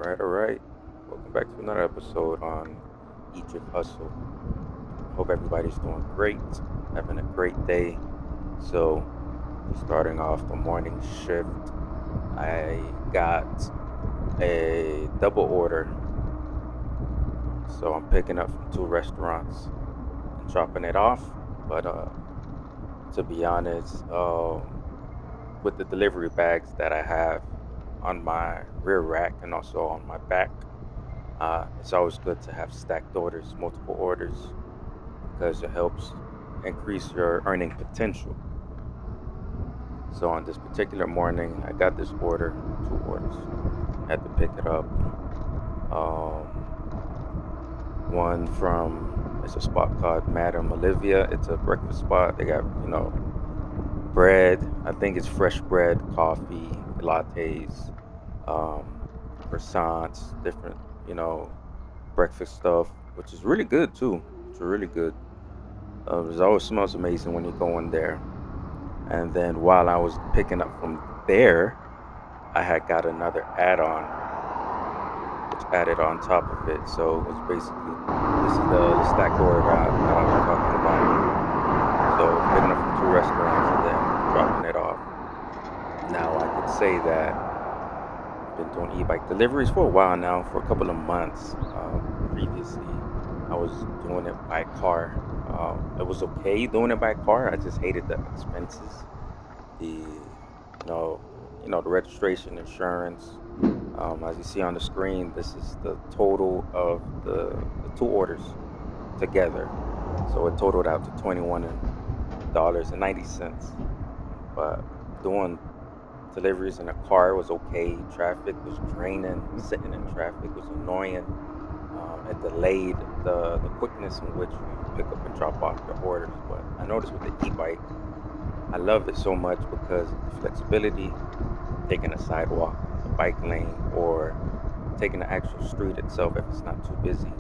All right. Welcome back to another episode on Egypt Hustle. Hope everybody's doing great, having a great day. So, starting off the morning shift, I got a double order. So, I'm picking up from two restaurants and dropping it off. But to be honest, with the delivery bags that I have on my rear rack and also on my back, it's always good to have stacked orders, multiple orders, because it helps increase your earning potential. So on this particular morning, I got this order, two orders. Had to pick it up. Um, One from it's a spot called Madam Olivia. It's a breakfast spot. They got bread. I think it's fresh bread, coffee, lattes, um, croissants, different breakfast stuff, which is really good too. It's really good. It always smells amazing when you go in there. And then while I was picking up from there, I had got another add-on, which added on top of it. So it was basically this is the stacked order that I was talking about. So picking up from two restaurants and then dropping it off. Now I could say that I've been doing e-bike deliveries for a while now, for a couple of months. Previously, I was doing it by car. It was okay doing it by car. I just hated the expenses, the the registration, insurance. As you see on the screen, this is the total of the two orders together. So it totaled out to $21.90. But doing deliveries in a car was okay. Traffic was draining. Sitting in traffic was annoying. It delayed the quickness in which you pick up and drop off your orders. But I noticed with the e-bike, I love it so much because of the flexibility, taking a sidewalk, a bike lane, or taking the actual street itself if it's not too busy.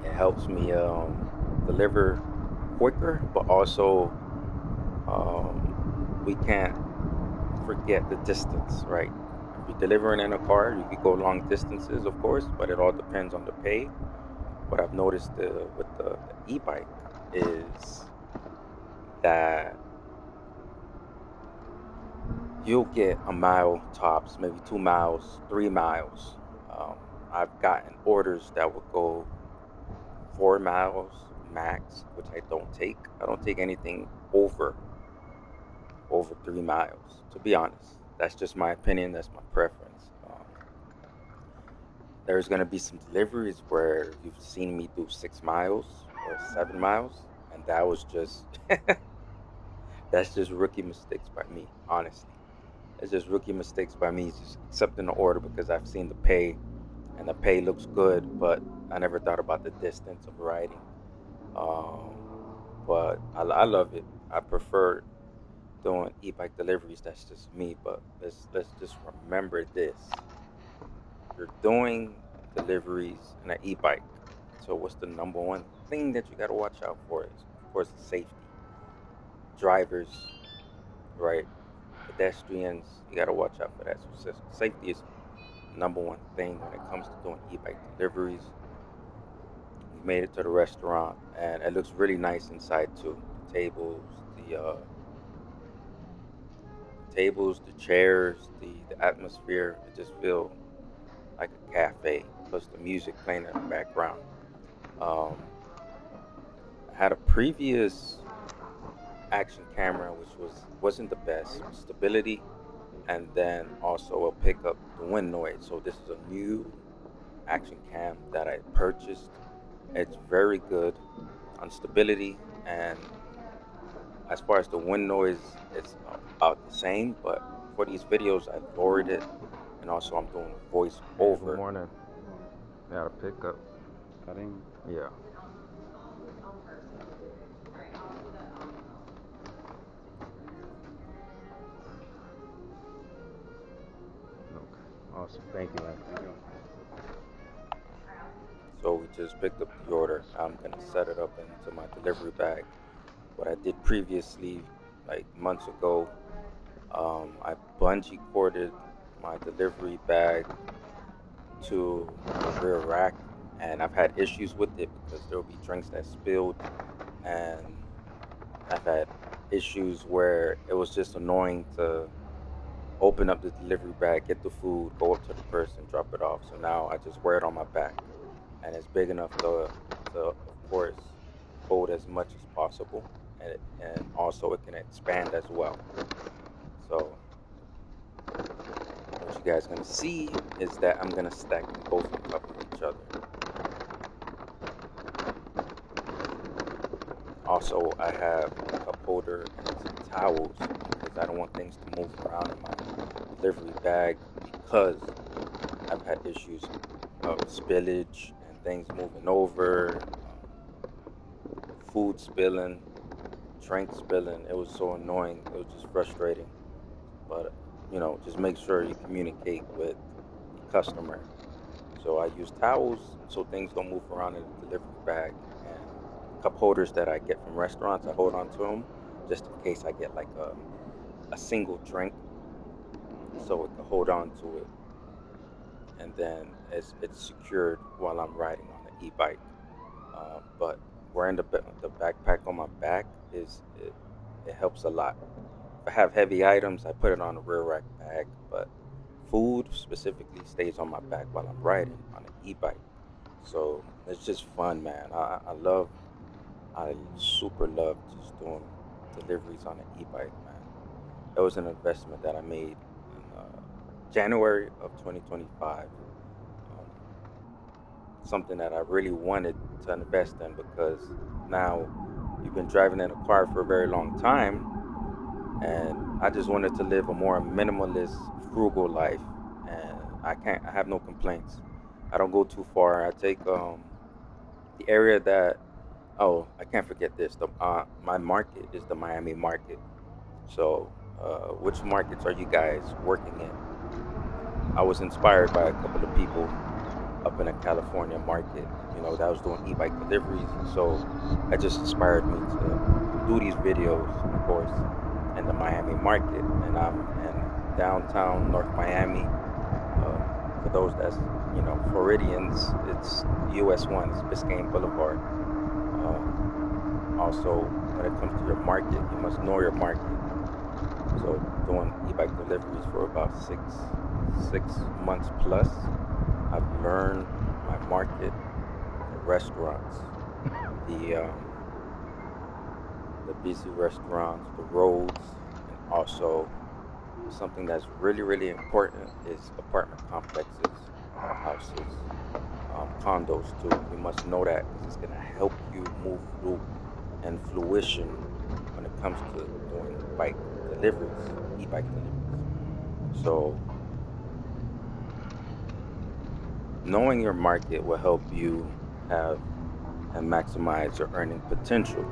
It helps me deliver quicker, but also um, we can't forget the distance, right? If you're delivering in a car, you could go long distances, of course, but it all depends on the pay. What I've noticed with the e-bike is that you'll get a mile tops, maybe 2 miles, 3 miles. Um, I've gotten orders that would go 4 miles max, which I don't take. I don't take anything over 3 miles. To be honest, that's just my opinion. That's my preference. There's gonna be some deliveries where you've seen me do 6 miles or 7 miles, and that was just that's just rookie mistakes by me. Honestly, it's just rookie mistakes by me just accepting the order because I've seen the pay and the pay looks good, but I never thought about the distance of riding. Um, but I love it. I prefer doing e-bike deliveries. That's just me. But let's just remember this: you're doing deliveries in an e-bike. So what's the number one thing that you got to watch out for is, of course, safety. Drivers, right? Pedestrians, you got to watch out for that. So safety is number one thing when it comes to doing e-bike deliveries. We made it to the restaurant, and it looks really nice inside too. The tables, the chairs, the atmosphere. It just feel like a cafe. Plus the music playing in the background. Um, I had a previous action camera which wasn't the best with stability, and then also a pickup the wind noise. So this is a new action cam that I purchased. It's very good on stability, and as far as the wind noise, it's about the same. But for these videos, I lowered it, and also I'm doing a voice Hey, good over. morning. Got a pickup. Cutting. Yeah. Okay. Awesome. Thank you, man. So we just picked up the order. I'm gonna set it up into my delivery bag. What I did previously, like months ago, I bungee corded my delivery bag to the rear rack, and I've had issues with it because there will be drinks that spilled, and I've had issues where it was just annoying to open up the delivery bag, get the food, go up to the person, drop it off. So now I just wear it on my back, and it's big enough to of course hold as much as possible, and also it can expand as well. So what you guys gonna see is that I'm gonna stack them both on top of each other. Also, I have a cup holder and some towels because I don't want things to move around in my delivery bag because I've had issues of spillage and things moving over, food spilling, drink spilling. It was so annoying. It was just frustrating. But, just make sure you communicate with the customer. So I use towels so things don't move around in the delivery bag, and cup holders that I get from restaurants, I hold on to them just in case I get like a single drink so it can hold on to it, and then it's secured while I'm riding on the e-bike. But wearing the backpack on my back it helps a lot. If I have heavy items, I put it on a rear rack bag, but food specifically stays on my back while I'm riding on an e-bike. So it's just fun, man. I super love just doing deliveries on an e-bike, man. It was an investment that I made in January of 2025. Um, Something that I really wanted to invest in because now you've been driving in a car for a very long time, and I just wanted to live a more minimalist, frugal life, and I have no complaints. I don't go too far. I take the area that oh, I can't forget this. The My market is the Miami market. So, which markets are you guys working in? I was inspired by a couple of people up in a California market, that was doing e-bike deliveries. So that just inspired me to do these videos, of course, in the Miami market. And I'm in downtown North Miami. For those that's Floridians, it's US 1, it's Biscayne Boulevard. Um, Also, when it comes to your market, you must know your market. So doing e-bike deliveries for about six months plus, I've learned my market, the restaurants, the the busy restaurants, the roads, and also something that's really really important is apartment complexes, houses, condos too. You must know that because it's gonna help you move through and fruition when it comes to doing e-bike deliveries. So knowing your market will help you have and maximize your earning potential.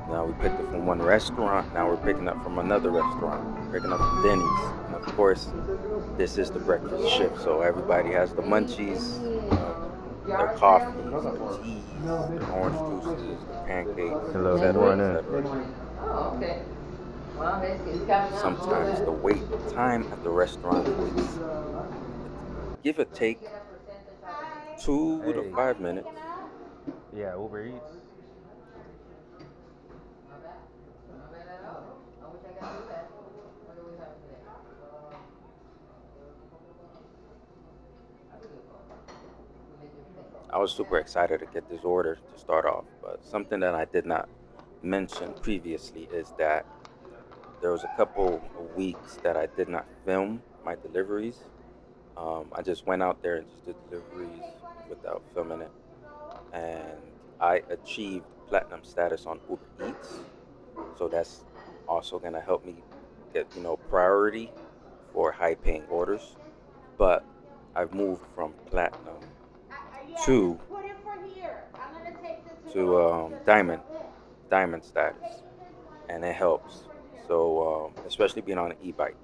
Now we picked up from one restaurant. Now we're picking up from another restaurant. We're picking up from Denny's, and of course, this is the breakfast shift. So everybody has the munchies, their coffees, their teas, their orange juices, their pancakes, Hello, good etc., morning. etc. Oh, okay. Well, it's coming out Sometimes the good. wait time at the restaurants is uh, give or Does she take get a percentage of it? 2 to 5 minutes. Yeah, Ubereats. Not bad. Not bad at all. I wish I could do that. What do we have today? Beautiful. We make your face. I was super excited to get this order to start off, but something that I did not mention previously is that there was a couple of weeks that I did not film my deliveries. I just went out there and just did deliveries without filming it, and I achieved platinum status on Uber Eats. So that's also gonna help me get priority for high paying orders. But I've moved from platinum Yeah, just to put it for here. I'm gonna take this to the to office just for diamond this. status, and it helps. So especially being on an e-bike,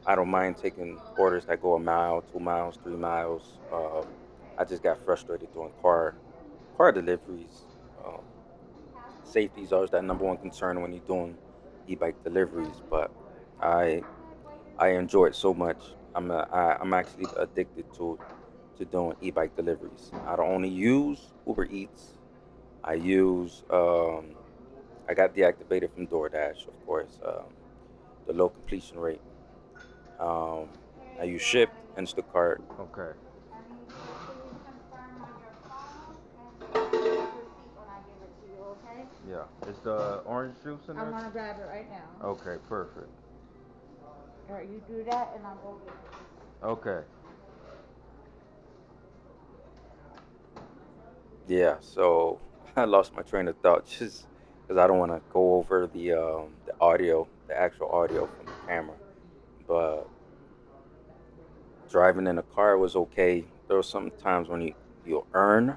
I don't mind taking orders that go a mile, 2 miles, 3 miles. I just got frustrated doing car deliveries. Um, Safety is always that number one concern when you're doing e-bike deliveries, but I I enjoy it so much, I'm actually addicted to doing e-bike deliveries. I don't only use Uber Eats. I use I got deactivated from DoorDash, of course. The low completion rate. Um, I use Shipped, Instacart. Okay. And you please confirm on your phone and send the receipt when I give it to you, okay? Yeah. Is the orange juice in I'm there? gonna grab it right now. Okay, perfect. Alright, you do that and I'll go get it. Okay. Yeah, so I lost my train of thought just because I don't want to go over the audio, the actual audio from the camera. But driving in a car was okay. There were some times when you earn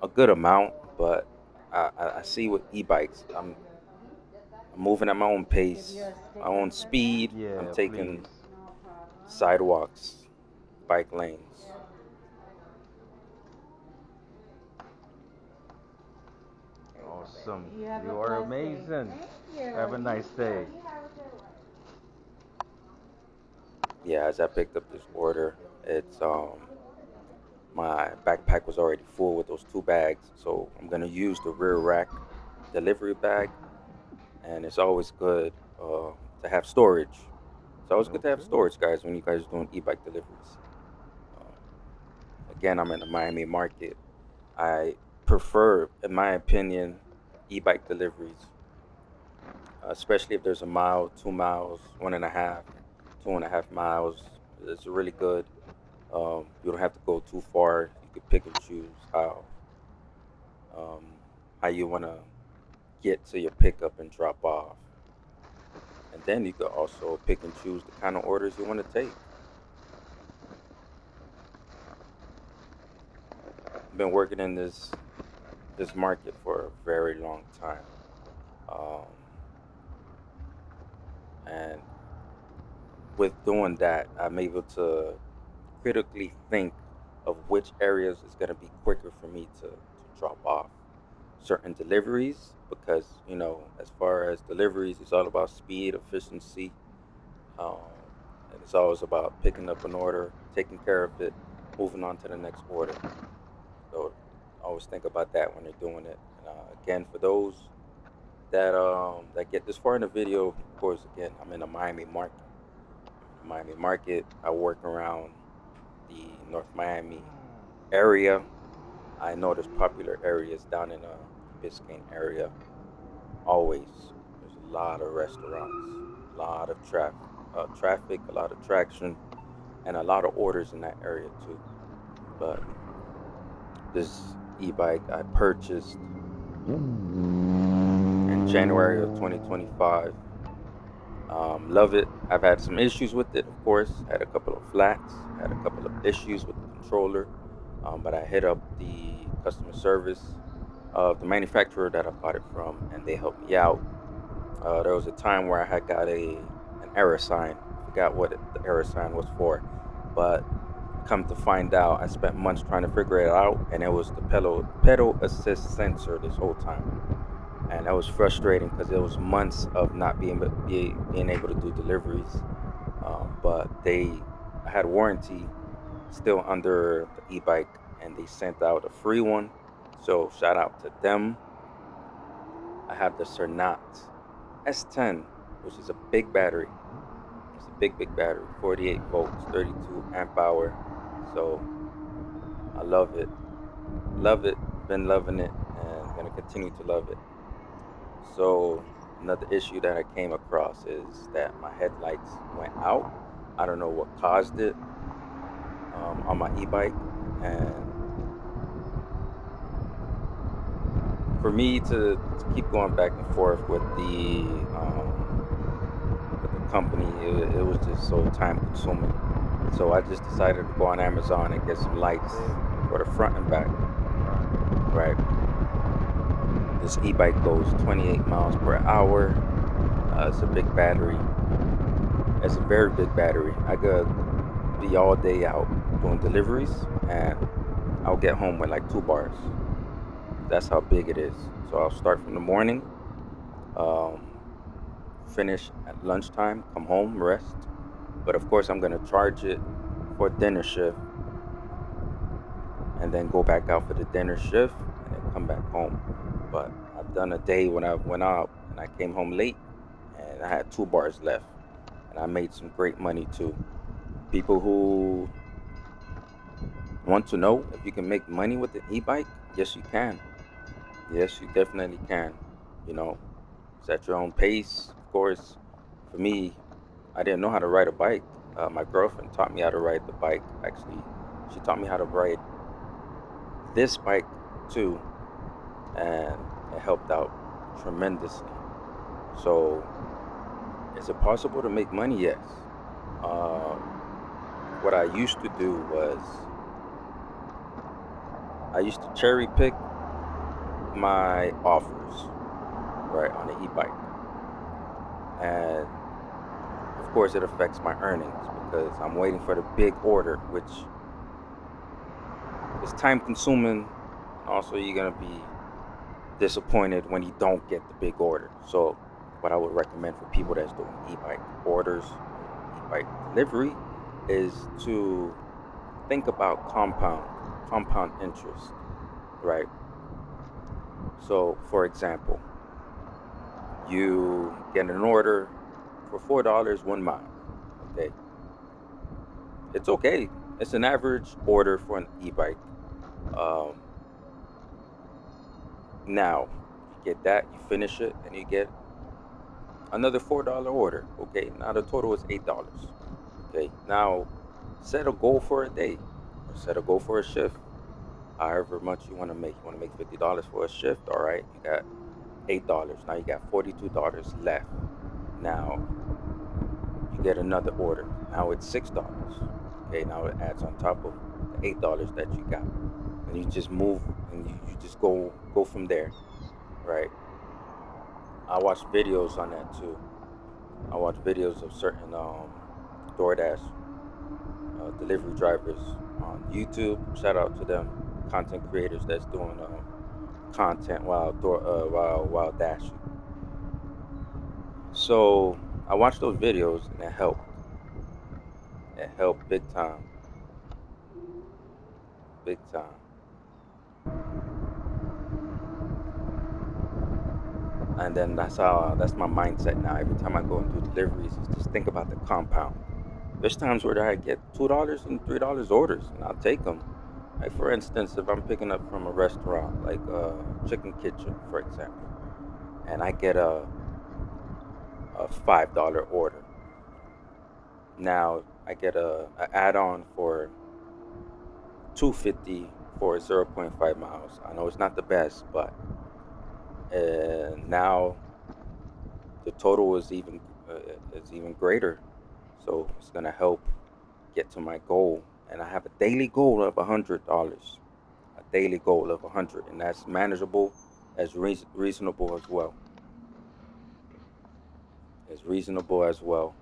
a good amount, but I see with e-bikes, I'm moving at my own Give you pace, a my sticker own for that? speed. I'm Yeah, please. taking No problem. sidewalks, bike lanes. There you go, Awesome. baby. You have a You are blessed day. amazing. Thank you. Have a You nice too. day. You have a good one. Yeah, as I picked up this order, it's my backpack was already full with those two bags, so I'm gonna use the rear rack delivery bag, and it's always good to have storage. It's always good to have Okay. storage, guys, when you guys are doing e-bike deliveries. Um, Again, I'm in the Miami market. I prefer, in my opinion, e-bike deliveries, especially if there's a mile, 2 miles, 1.5, 2.5 miles. It's really good. You don't have to go too far. You could pick and choose um, how you want to get to your pickup and drop off, and then you could also pick and choose the kind of orders you want to take. I've been working in this market for a very long time, um, and with doing that, I'm able to critically think of which areas is going to be quicker for me to drop off certain deliveries because as far as deliveries, it's all about speed, efficiency, um, and it's always about picking up an order, taking care of it, moving on to the next order. So always think about that when you're doing it. And again, for those that get this far in the video, of course, again, I'm in the Miami market. I'm in the Miami market. I work around the North Miami area. I know there's popular areas down in the Biscayne area. Always, there's a lot of restaurants, a lot of traffic, a lot of traction, and a lot of orders in that area too. But this e-bike I purchased in January of 2025. Love it. I've had some issues with it, of course. Had a couple of flats, had a couple of issues with the controller, but I hit up the customer service of the manufacturer that I bought it from, and they helped me out. There was a time where I had got an error sign. I forgot what the error sign was for, but come to find out, I spent months trying to figure it out, and it was the pedal assist sensor this whole time, and that was frustrating because it was months of not being able to do deliveries. But I had warranty still under the e-bike, and they sent out a free one. So shout out to them. I have the Cernat S10, which is a big battery. It's a big battery, 48 volts, 32 amp hour. So I love it. Love it. Been loving it and gonna continue to love it. So another issue that I came across is that my headlights went out. I don't know what caused it on my e-bike, and for me to keep going back and forth with the company, it was just so time consuming. So I just decided to go on Amazon and get some lights for the front and back. Right, this e-bike goes 28 miles per hour. It's a big battery. It's a very big battery. I could be all day out doing deliveries, and I'll get home with like 2 bars. That's how big it is. So I'll start from the morning, um, finish at lunchtime, come home, rest, But of course, I'm gonna charge it for dinner shift and then go back out for the dinner shift and then come back home. But I've done a day when I went out and I came home late and I had 2 bars left and I made some great money too. People who want to know if you can make money with an e-bike, yes, you can. Yes, you definitely can. You know, set your own pace. Of course, for me, I didn't know how to ride a bike. My girlfriend taught me how to ride the bike. Actually, she taught me how to ride this bike too, and it helped out tremendously. So, is it possible to make money? Yes. Um, what I used to do was I used to cherry pick my offers, right, on the e-bike, and of course, it affects my earnings because I'm waiting for the big order, which is time consuming. And also, you're going to be disappointed when you don't get the big order. So, what I would recommend for people that's doing e bike orders or e bike delivery is to think about compound interest, right? So, for example, you get an order for $4 1 mile. Okay, it's okay. It's an average order for an e-bike. Um, Now you get that, you finish it, and you get another $4 order. Okay, now the total is $8. Okay, now set a goal for a day or set a goal for a shift. However much you want to make. You want to make $50 for a shift. All right, you got $8. Now you got $42 left. Now you get another order. Now it's $6. Okay, now it adds on top of the $8 that you got. And you just move and you just go from there. Right. I watch videos on that too. I watch videos of certain DoorDash delivery drivers on YouTube. Shout out to them, content creators that's doing content while dashing. So I watched those videos and it helped. It helped big time, big time. And then that's my mindset now. Every time I go and do deliveries, is just think about the compound. There's times where I get $2 and $3 orders, and I'll take them. Like for instance, if I'm picking up from a restaurant, like Chicken Kitchen, for example, and I get a $5 order. Now I get a add-on for 250 for 0.5 miles. I know it's not the best, but now the total is even greater. So it's gonna help get to my goal, and I have a daily goal of $100. A daily goal of 100, and that's manageable, as reasonable as well. As reasonable as well.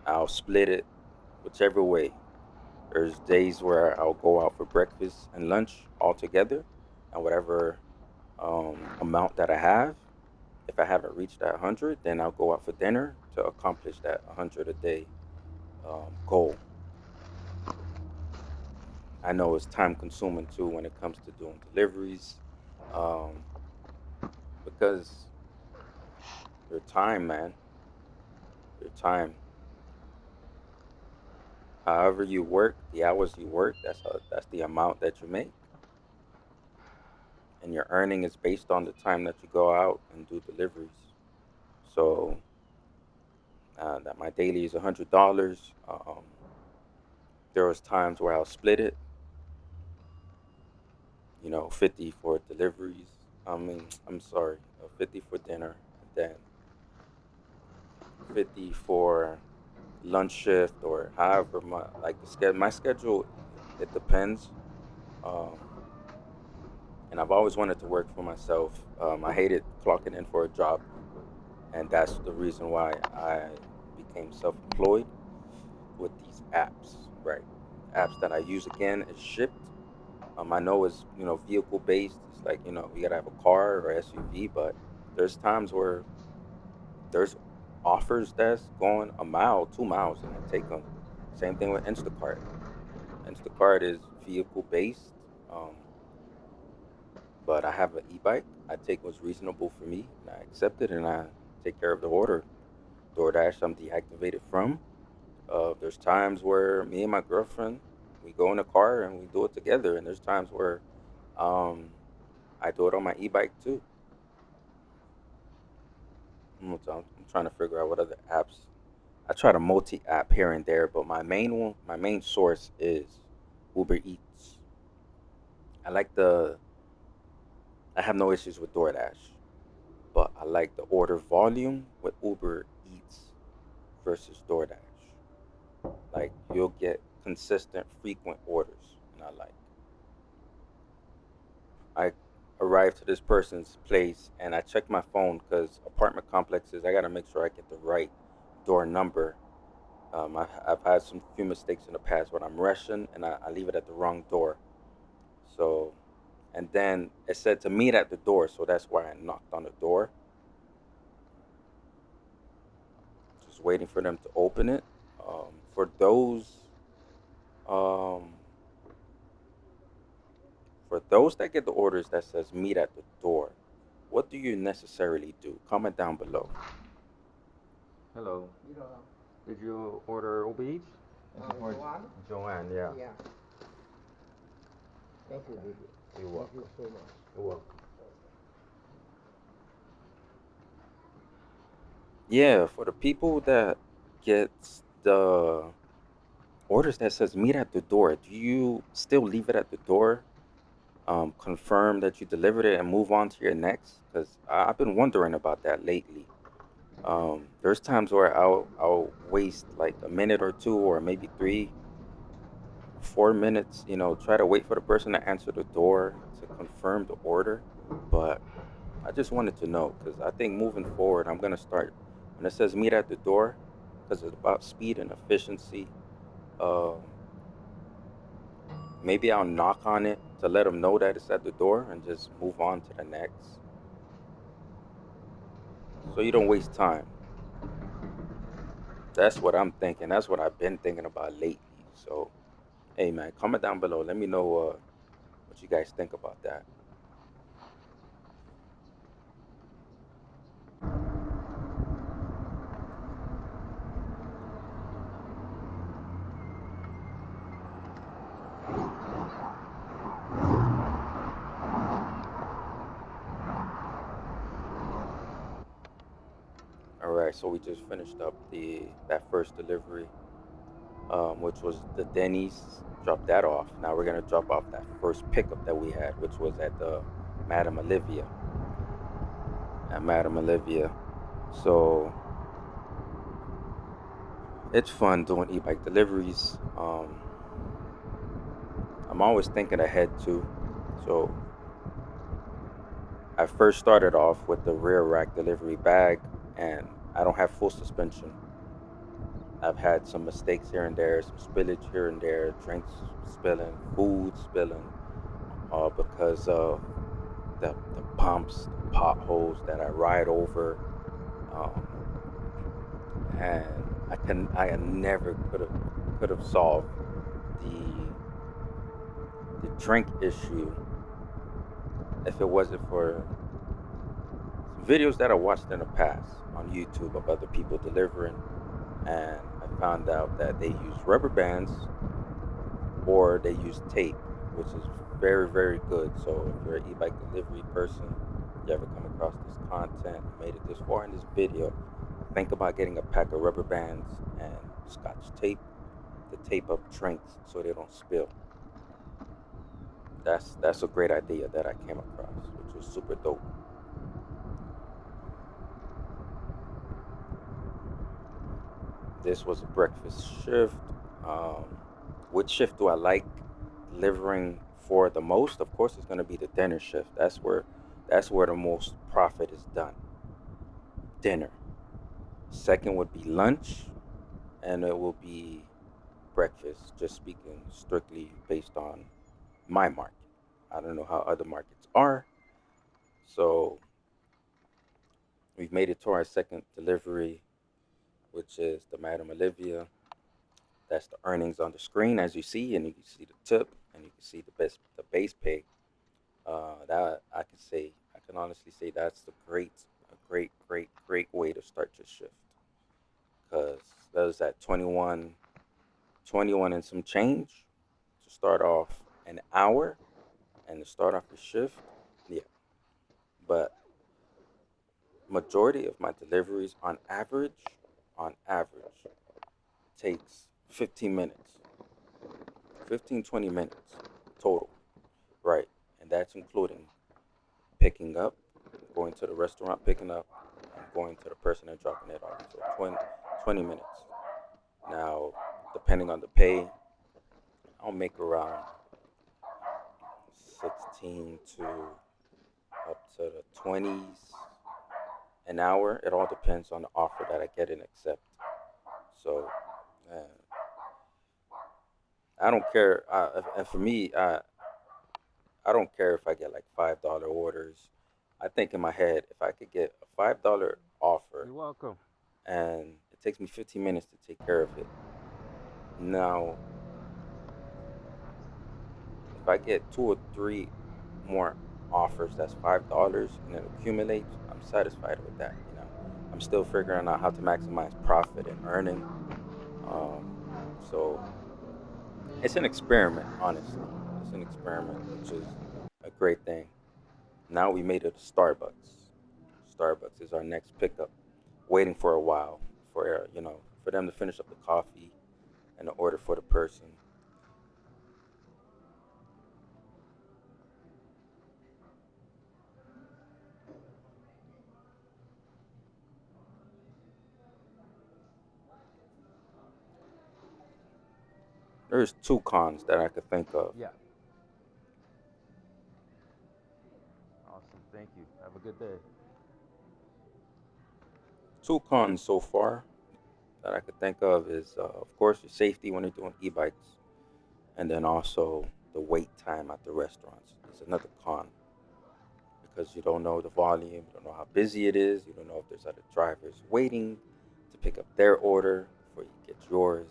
I'll split it whichever way. There's days where I'll go out for breakfast and lunch all together, and whatever amount that I have. If I haven't reached that 100, then I'll go out for dinner to accomplish that 100 a day goal. I know it's time consuming too when it comes to doing deliveries, um, because your time, man, your time. However you work, the hours you work, that's the amount that you make, and your earning is based on the time that you go out and do deliveries. So that my daily is $100. There was times where I'll split it, 50 for deliveries. I mean, I'm sorry, 50 for dinner, and then 50 for lunch shift or however my schedule. It depends. Um, and I've always wanted to work for myself. I hated clocking in for a job, and that's the reason why I became self-employed with these apps. Right, apps that I use again is shipped. I know it's vehicle based. It's like you gotta have a car or SUV, but there's times where there's offers that's going a mile, 2 miles, and I take them. Same thing with Instacart. Instacart is vehicle based, um, but I have an e-bike. I take what's reasonable for me, and I accept it, and I take care of the order. DoorDash, I'm deactivated from. There's times where me and my girlfriend, we go in the car and we do it together, and there's times where um, I do it on my e-bike too. I'm trying to figure out what other apps. I try to multi-app here and there, but my main source is Uber Eats. I like the. I have no issues with DoorDash, but I like the order volume with Uber Eats versus DoorDash. Like you'll get consistent, frequent orders, and I like. I arrived to this person's place and I checked my phone because apartment complexes, I got to make sure I get the right door number. I've had some few mistakes in the past when I'm rushing and I leave it at the wrong door. So, and then it said to meet at the door, so that's why I knocked on the door, just waiting for them to open it. For um, for those that get the orders that says meet at the door, what do you necessarily do? Comment down below. Hello. You know, Did you order Uber Eats? Joanne? Joanne, yeah. Yeah. Thank you, Okay. baby. You're Thank you welcome. so much. You're welcome. Yeah, for the people that gets the orders that says meet at the door, do you still leave it at the door? Confirm that you delivered it and move on to your next? Because I've been wondering about that lately. There's times where I'll waste like a minute or two or maybe 3, 4 minutes, try to wait for the person to answer the door to confirm the order. But I just wanted to know because I think moving forward, I'm gonna start when it says meet at the door because it's about speed and efficiency. Um, Maybe I'll knock on it to let them know that it's at the door and just move on to the next, so you don't waste time. That's what I'm thinking. That's what I've been thinking about lately. So, hey man, comment down below. Let me know what you guys think about that. All right, so we just finished up the that first delivery, which was the Denny's. Dropped that off. Now we're gonna drop off that first pickup that we had, which was at the Madame Olivia. At Madame Olivia. So it's fun doing e-bike deliveries. I'm always thinking ahead too. So I first started off with the rear rack delivery bag, and I don't have full suspension. I've had some mistakes here and there, some spillage here and there, drinks spilling, food spilling, because of the bumps, the potholes that I ride over, um, and I never could have solved the the drink issue if it wasn't for some videos that I watched in the past on YouTube of other people delivering, and I found out that they use rubber bands or they use tape, which is very, very good. So if you're an e-bike delivery person, you ever come across this content, you made it this far in this video, think about getting a pack of rubber bands and scotch tape to tape up drinks so they don't spill. That's a great idea that I came across, which was super dope. This was a breakfast shift. Um, which shift do I like delivering for the most? Of course, it's going to be the dinner shift. That's where the most profit is done. Dinner. Second would be lunch, and it will be breakfast. Just speaking strictly based on my market. I don't know how other markets are. So we've made it to our second delivery. which is the Madam Olivia. That's the earnings on the screen as you see, and you can see the tip, and you can see the base pay. That I can say, I can honestly say that's a great way to start your shift, because there's that 21 and some change to start off an hour and to start off your shift. Yeah, but majority of my deliveries on average takes 15 minutes, 15-20 minutes total, right? And that's including picking up, going to the restaurant, picking up, and going to the person and dropping it off. So 20 minutes. Now, depending on the pay, I'll make around 16 to up to the 20s an hour. It all depends on the offer that I get and accept. So, uh, I don't care. And for me, I don't care if I get like $5 orders. I think in my head, if I could get a $5 offer You're welcome. and it takes me 15 minutes to take care of it. Now, if I get two or three more offers, that's $5 and it accumulates, I'm satisfied with that. I'm still figuring out how to maximize profit and earning. Um, so it's an experiment, honestly. It's an experiment, which is a great thing. Now we made it to Starbucks. Starbucks is our next pickup. Waiting for a while for them to finish up the coffee and the order for the person. There's two cons that I could think of. Yeah. Awesome. Thank you. Have a good day. Two cons so far that I could think of is, of course, your safety when you're doing e-bikes, and then also the wait time at the restaurants is another con, because you don't know the volume, you don't know how busy it is, you don't know if there's other drivers waiting to pick up their order before you get yours.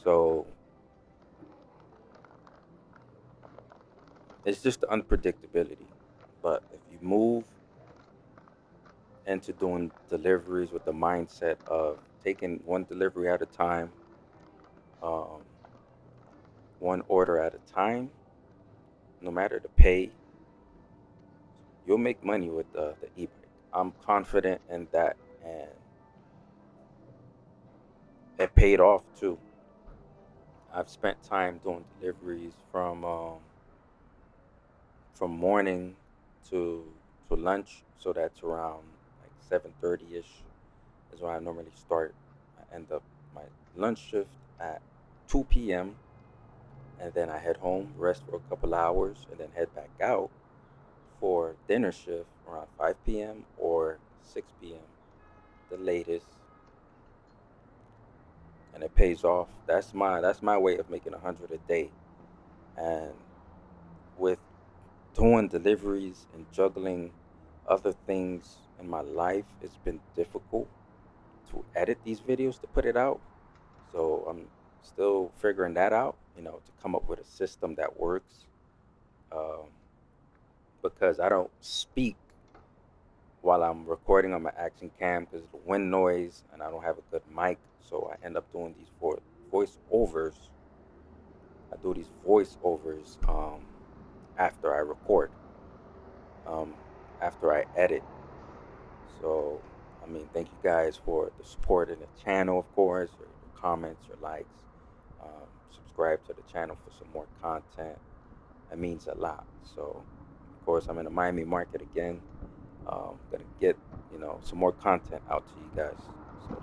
So it's just the unpredictability. But if you move into doing deliveries with the mindset of taking one delivery at a time, um, one order at a time, no matter the pay, you'll make money with the e-bike. I'm confident in that, and it paid off too. I've spent time doing deliveries from morning to lunch, so that's around like 7:30 ish is when I normally start. I end up my lunch shift at 2 p.m. and then I head home, rest for a couple hours, and then head back out for dinner shift around 5 p.m. or 6 p.m. the latest, and it pays off. That's my way of making 100 a day. And with doing deliveries and juggling other things in my life, it's been difficult to edit these videos to put it out. So I'm still figuring that out, to come up with a system that works. Um, because I don't speak while I'm recording on my action cam because of the wind noise and I don't have a good mic. So I end up doing these voiceovers. I do these voiceovers after I record, um, after I edit. So, I mean, thank you guys for the support in the channel, of course, your comments, your likes. Subscribe to the channel for some more content. That means a lot. So, of course, I'm in the Miami market again. Gonna get some more content out to you guys. So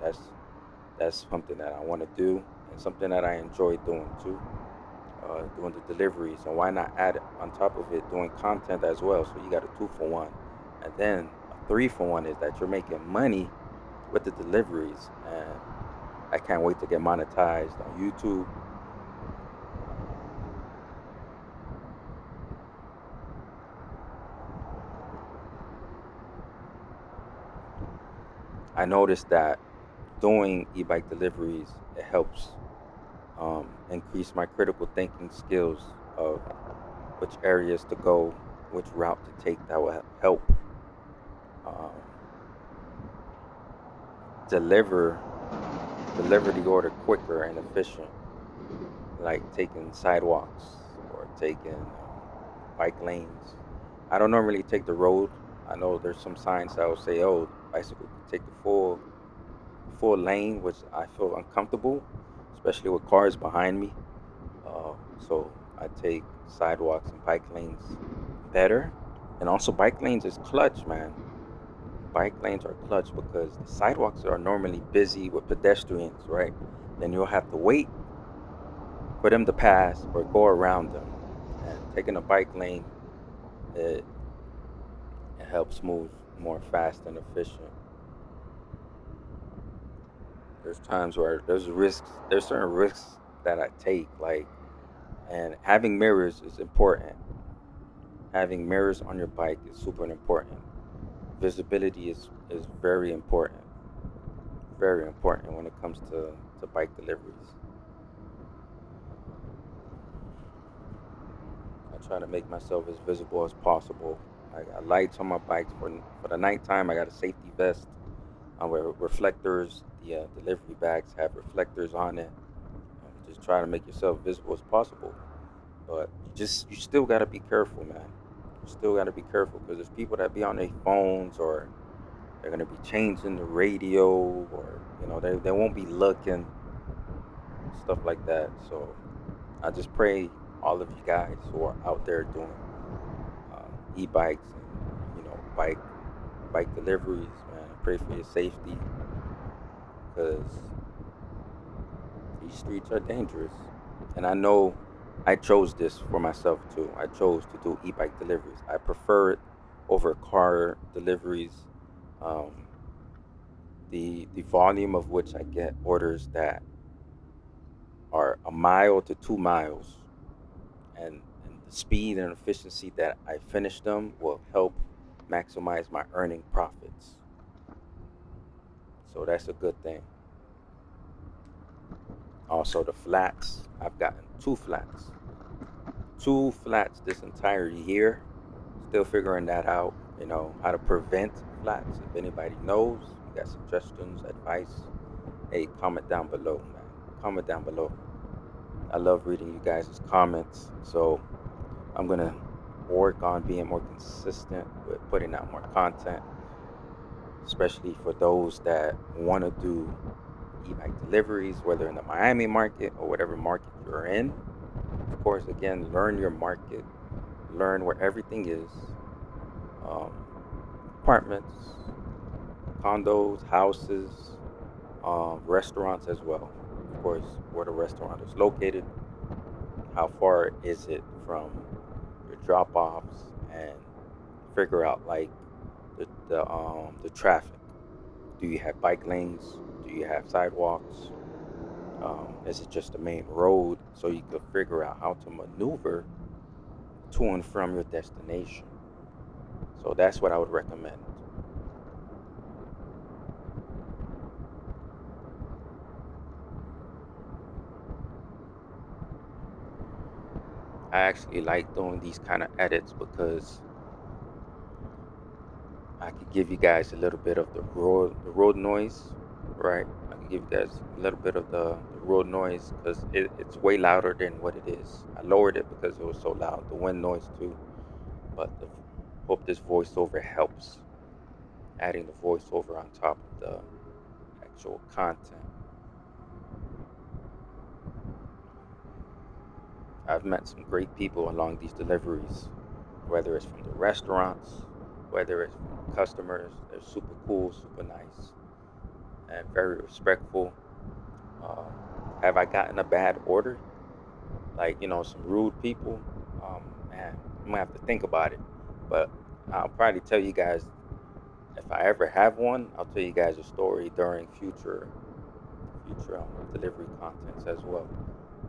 that's something that I want to do and something that I enjoy doing too. Doing the deliveries, and why not add on top of it doing content as well? So you got a two for one, and then a three for one is that you're making money with the deliveries, and I can't wait to get monetized on YouTube. I noticed that doing e-bike deliveries, it helps increase my critical thinking skills of which areas to go, which route to take that will help um, deliver deliver the order quicker and efficient, like taking sidewalks or taking bike lanes. I don't normally take the road. I know there's some signs that will say, "Oh, bicycle can take the full lane," which I feel uncomfortable, especially with cars behind me. So I take sidewalks and bike lanes better. And also, bike lanes is clutch, man. Bike lanes are clutch because the sidewalks are normally busy with pedestrians, right? Then you'll have to wait for them to pass or go around them. And taking a bike lane, it, it helps move more fast and efficient. There's times where there's certain risks that I take, like, and having mirrors is important. Having mirrors on your bike is super important. Visibility is very important when it comes to bike deliveries. I try to make myself as visible as possible. I got lights on my bikes for the nighttime. I got a safety vest with reflectors. The delivery bags have reflectors on it. Just try to make yourself visible as possible. But you still gotta be careful, man. You still gotta be careful because there's people that be on their phones or they're gonna be changing the radio or they won't be looking, stuff like that. So I just pray all of you guys who are out there doing e-bikes and bike deliveries, man. I pray for your safety because these streets are dangerous. And I know I chose this for myself too. I chose to do e-bike deliveries. I prefer it over car deliveries. Um, the volume of which I get orders that are a mile to 2 miles, and the speed and efficiency that I finish them will help maximize my earning profits. So that's a good thing. Also, the flats. I've gotten two flats this entire year. Still figuring that out. How to prevent flats. If anybody knows, you got suggestions, advice, hey, comment down below, man. Comment down below. I love reading you guys' comments. So I'm gonna work on being more consistent with putting out more content, especially for those that want to do e-bike deliveries, whether in the Miami market or whatever market you're in. Of course, again, learn your market, learn where everything is. Um, Apartments, condos, houses, restaurants as well. Of course, where the restaurant is located, how far is it from your drop offs, and figure out like the traffic. Do you have bike lanes? Do you have sidewalks? Is it just a main road so you could figure out how to maneuver to and from your destination? So that's what I would recommend. I actually like doing these kind of edits because I could give you guys a little bit of the road noise, right? I can give you guys a little bit of the road noise because it's way louder than what it is. I lowered it because it was so loud. The wind noise too, but hope this voiceover helps. Adding the voiceover on top of the actual content. I've met some great people along these deliveries, whether it's from the restaurants, whether it's from customers. They're super cool, super nice, and very respectful. Uh, have I gotten a bad order? Like, some rude people? Man, I'm gonna have to think about it. But I'll probably tell you guys if I ever have one. I'll tell you guys a story during future delivery contents as well.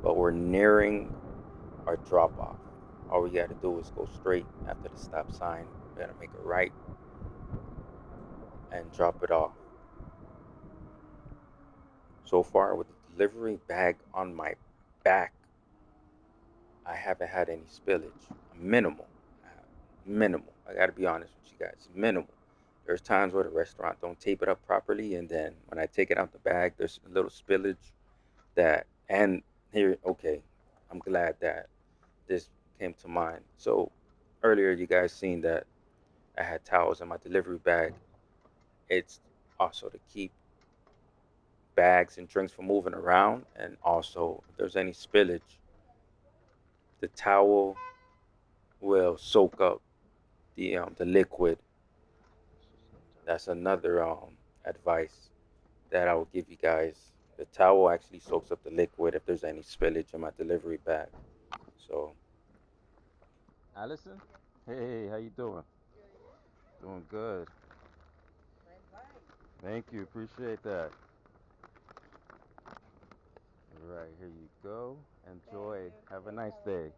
But we're nearing our drop off. All we got to do is go straight after the stop sign. We got to make a right and drop it off. So far, with the delivery bag on my back, I haven't had any spillage. Minimal. Minimal. I got to be honest with you guys. Minimal. There's times where the restaurant don't tape it up properly, and then when I take it out the bag, there's a little spillage that. And here, okay, I'm glad that this came to mind. So earlier, you guys seen that I had towels in my delivery bag. It's also to keep bags and drinks from moving around, and also if there's any spillage, the towel will soak up the liquid. That's another advice that I will give you guys. The towel actually soaks up the liquid if there's any spillage in my delivery bag. So Allison? Hey, how you doing? Doing good. Thank you. Appreciate that. All right, here you go. Enjoy. Have a nice day.